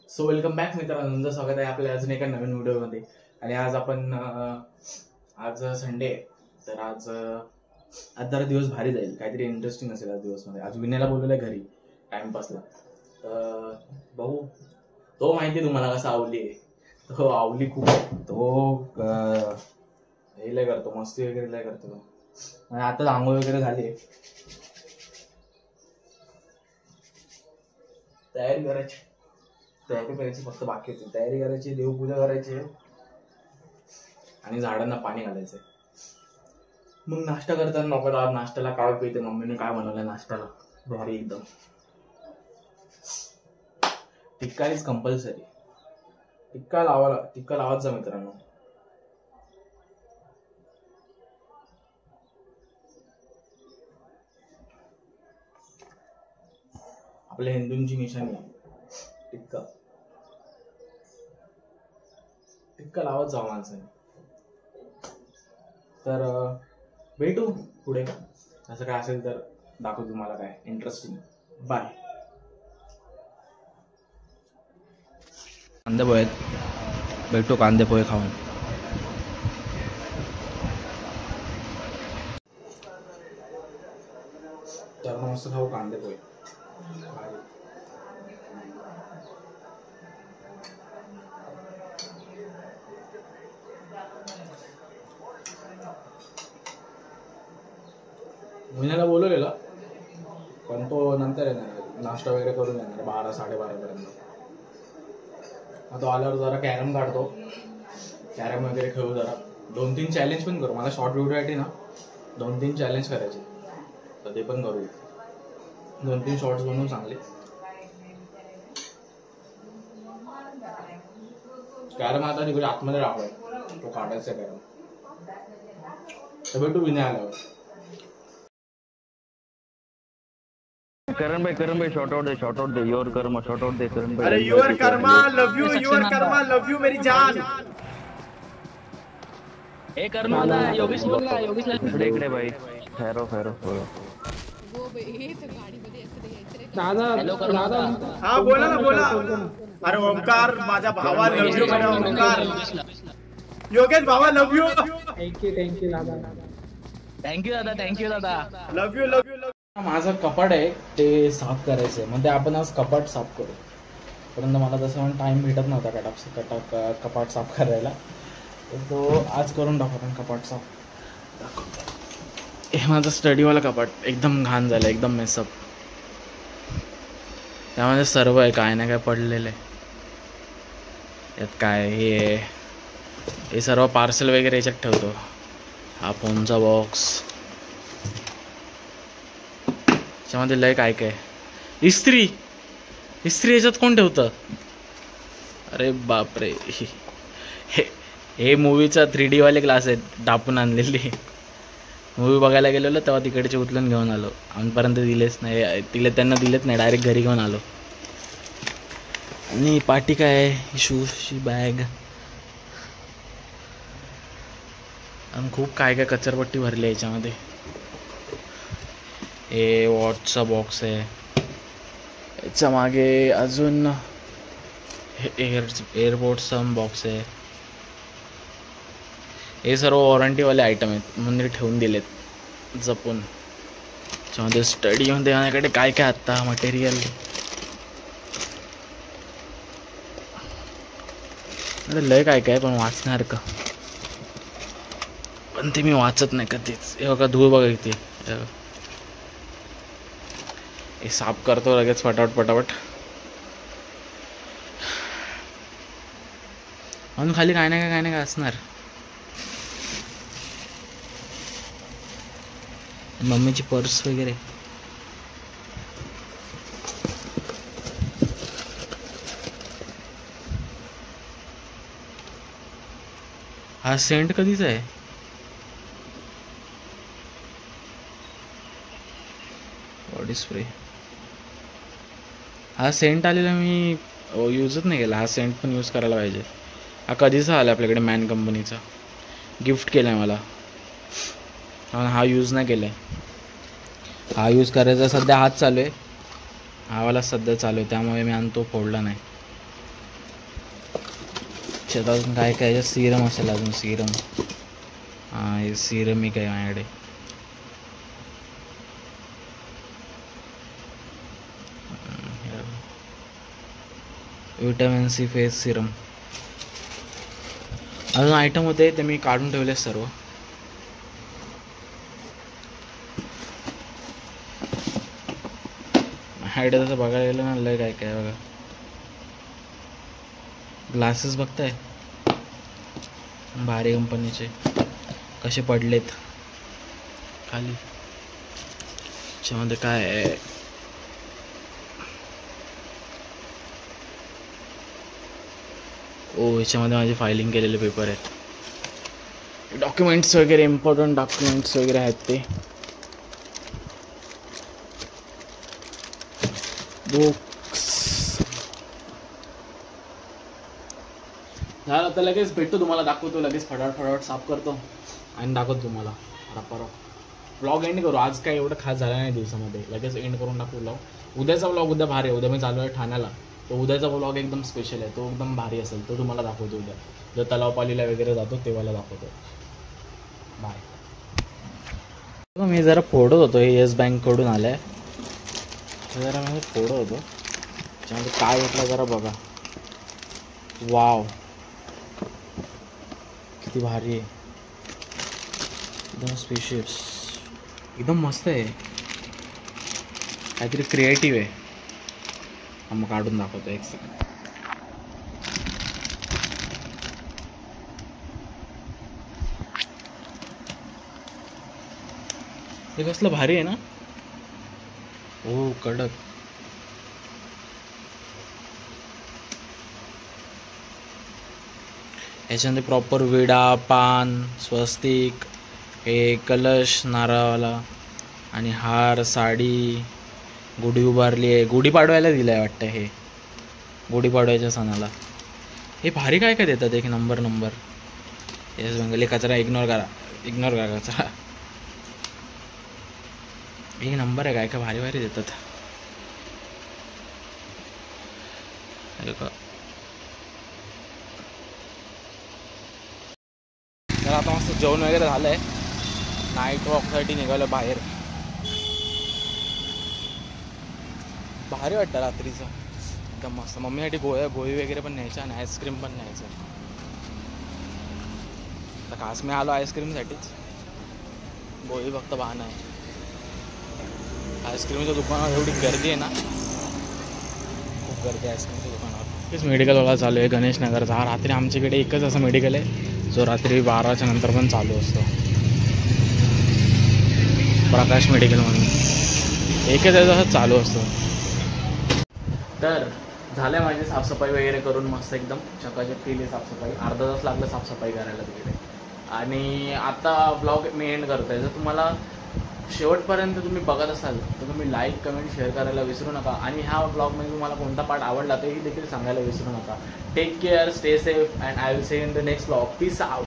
So welcome back मित्रांनो, तुमचं स्वागत आहे आपल्या अजून एका नवीन व्हिडिओमध्ये. आणि आज आपण आज संडे तर आज जरा दिवस भारी जाईल, काहीतरी इंटरेस्टिंग असेल आज दिवसमध्ये. आज विनयला बोलवलंय घरी टाइमपासला, तर बघू. तो माहिती तुम्हाला कसा आवली आहे, तो आवली खूप तो हे लय करतो, मस्ती वगैरे लय करतो तो. आणि आता आंघोळ वगैरे झाली, तयारी करायची फक्त बाकी होती. तयारी करायची, देवपूजा करायची आणि झाडांना पाणी घालायचंय. मग नाश्ता करताना नको. आज नाश्त्याला काय पिते, मम्मीने काय बनवलंय नाश्त्याला भारी एकदम. टिक्का इज कंपल्सरी. टिक्का लावायचा मित्रांनो. आपल्या हिंदूंची निशाणी आहे टिक्का लावत जावं माणसाने. तर भेटू पुढे, असं काय असेल तर दाखवू तुम्हाला काय इंटरेस्टिंग. बाय. कांदे पोहे भेटू, कांदे पोहे खाऊन. तर मस्त खाऊ कांदे पोहे. महिन्याला बोलवलेला, पण तो नंतर येणार, नाश्ता वगैरे करून येणार 12-12:30 पर्यंत. मग तो आल्यावर जरा कॅरम काढतो, कॅरम वगैरे खेळू, जरा 2-3 चॅलेंज पण करू. मला शॉर्ट व्हिडिओसाठी ना 2-3 चॅलेंज करायचे, तर ते पण करू. 2-3 शॉर्ट्स बनवून चांगले. कॅरम आता तिकडे आतमध्ये राखलाय, तो काढायचा कॅरम. तर भेटू विनय आल्यावर. करण भाई short out the your karma short out the Karan भाई. अरे योर कर्मा लव यू मेरी जान. ए कर्मा ना योगेश इकडे भाई. फेरो वो भाई तो गाडी मध्ये असते यायचं. दादा हा बोला. अरे ओमकार माझा भावा लव यू. मेरा ओमकार योगेश भावा लव यू. थँक्यू दादा लव यू. माझं कपाट आहे ते साफ करायचं आहे, म्हणजे आपण आज कपाट साफ करू. परंतु मला तसं टाइम भेटत नव्हता कपाट साफ करायला, तर तो आज करून टाकू आपण कपाट साफ. हे माझं स्टडीवाला कपाट एकदम घाण झालं, एकदम मेसअप. त्यामध्ये सर्व आहे, काय ना काय पडलेलं आहे. यात काय हे सर्व पार्सल वगैरे याच्यात ठेवतो. हा फोनचा बॉक्स, त्याच्यामध्ये लय काय इस्त्री याच्यात कोण ठेवतं. अरे बापरे, हे मूवीचा 3D वाले ग्लास आहेत, टापून आणलेली. मूवी बघायला गेलेलो तेव्हा तिकडचे उचलून घेऊन आलो, आमपर्यंत दिलेच नाही, त्यांना दिलेच नाही, डायरेक्ट घरी घेऊन आलो. आणि पाठी काय आहे, शूजची बॅग आणि खूप काय कचरपट्टी भरली आहे याच्यामध्ये. हे वॉचचा बॉक्स आहे, याच्या मागे अजून एअरपोर्टचा बॉक्स आहे. हे सर्व वॉरंटीवाले आयटम आहेत म्हणून ठेवून दिलेत जपून. त्याच्यामध्ये स्टडीमध्ये माझ्याकडे काय आत्ता मटेरियल. लय काय पण वाचणार का, पण ते मी वाचत नाही कधीच. हे बघा धूळ बघा किती. हे साफ करतो लगेच पटापट. म्हणून खाली काय ना काय असणार. मम्मीची पर्स वगैरे. हा सेंट कधीचा आहे, बॉडी स्प्रे. हा सेंट आलेला मी यूजच नाही केला. हा सेंट पण यूज करायला पाहिजे. हा कधीचा आला आपल्याकडे, मॅन कंपनीचा, गिफ्ट केला आहे मला. हा यूज नाही केला आहे. हा यूज करायचा सध्या हाच चालू आहे, हा वाला सध्या चालू आहे, त्यामुळे मी आणतो, फोडला नाही. याच्यात अजून काय काय याच्यात सिरम असेल अजून सिरम. हां हे सिरम ही काय माझ्याकडे. Vitamin C face serum. अजून आयटम होते ते मी काढून ठेवले सर्व. माझ्याकडे तसं बघायला गेलं ना लय काय काय बघा. ग्लासेस बघताय भारी कंपनीचे कसे पडलेत खाली. त्याच्यामध्ये काय आहे ओ ह्याच्यामध्ये माझे फायलिंग केलेले पेपर आहेत. डॉक्युमेंट्स वगैरे इम्पॉर्टंट डॉक्युमेंट्स वगैरे आहेत ते. झालं आता लगेच भेटतो तुम्हाला दाखवतो. लगेच फटाफट साफ करतो आणि दाखवतो तुम्हाला. ब्लॉग एंड करू. आज काय एवढं खास झालं नाही दिवसामध्ये. लगेच एंड करून टाकू ब्लॉग. उद्याचा ब्लॉग उद्या भारी आहे. उद्या मी चालू आहे ठाण्याला. तो उद्याचा ब्लॉग एकदम स्पेशल आहे. तो एकदम भारी असेल. तो तुम्हाला दाखवतो उद्या. जर तलावपालीला वगैरे जातो तेव्हाला दाखवतो. बाय. मी जरा फोडत होतो. हे येस बँककडून आलं आहे. जरा मी फोडत होतो. त्याच्यामध्ये काय भेटलं जरा बघा. वाव किती भारी आहे. एकदम स्पेशियस. एकदम मस्त आहे. काहीतरी क्रिएटिव्ह आहे. मग काढून दाखवतो एक सेकंड. हे कसलं भारी आहे ना. ओ कडक. याच्यामध्ये प्रॉपर विडा पान स्वस्तिक हे कलश नारळाला आणि हार साडी गुढी उभारली आहे. गुढीपाडवायला दिलं आहे वाटतं. हे गुढीपाडव्याच्या सणाला. हे भारी काय काय देतात. एक नंबर. येस बंगाली. कचरा इग्नोर करा कचरा. एक नंबर आहे. काय काय भारी भारी देतात. तर आता मस्त जेवण वगैरे झालं आहे. नाईट वॉकसाठी निघालं बाहेर. भारी वाटतं रात्रीचं एकदम मस्त. मम्मीसाठी गोळी वगैरे पण न्यायचं आणि आईस्क्रीम पण न्यायचं. तर खास मी आलो आईस्क्रीमसाठीच. गोळी फक्त बहाणं आहे. आईस्क्रीमच्या दुकानावर एवढी गर्दी आहे ना. खूप गर्दी आहे आईस्क्रीमच्या दुकानावर. तेच मेडिकलवाला चालू आहे गणेशनगरचा. हा रात्री आमच्याकडे एकच असं मेडिकल आहे जो रात्री 12च्या नंतर पण चालू असतो. प्रकाश मेडिकल म्हणून एकच आहे जसं चालू असतो. तर झालं माझी साफसफाई वगैरे करून मस्त एकदम चकाचक केली साफसफाई. अर्धा तास लागला साफसफाई करायला तिकडे. आणि आता ब्लॉग मी एंड करतो आहे. जर तुम्हाला शेवटपर्यंत तुम्ही बघत असाल तर तुम्ही लाईक कमेंट शेअर करायला विसरू नका. आणि ह्या ब्लॉगमध्ये तुम्हाला कोणता पार्ट आवडला तेही देखील सांगायला विसरू नका. Take care, stay safe and I will see in the next blog. Peace out.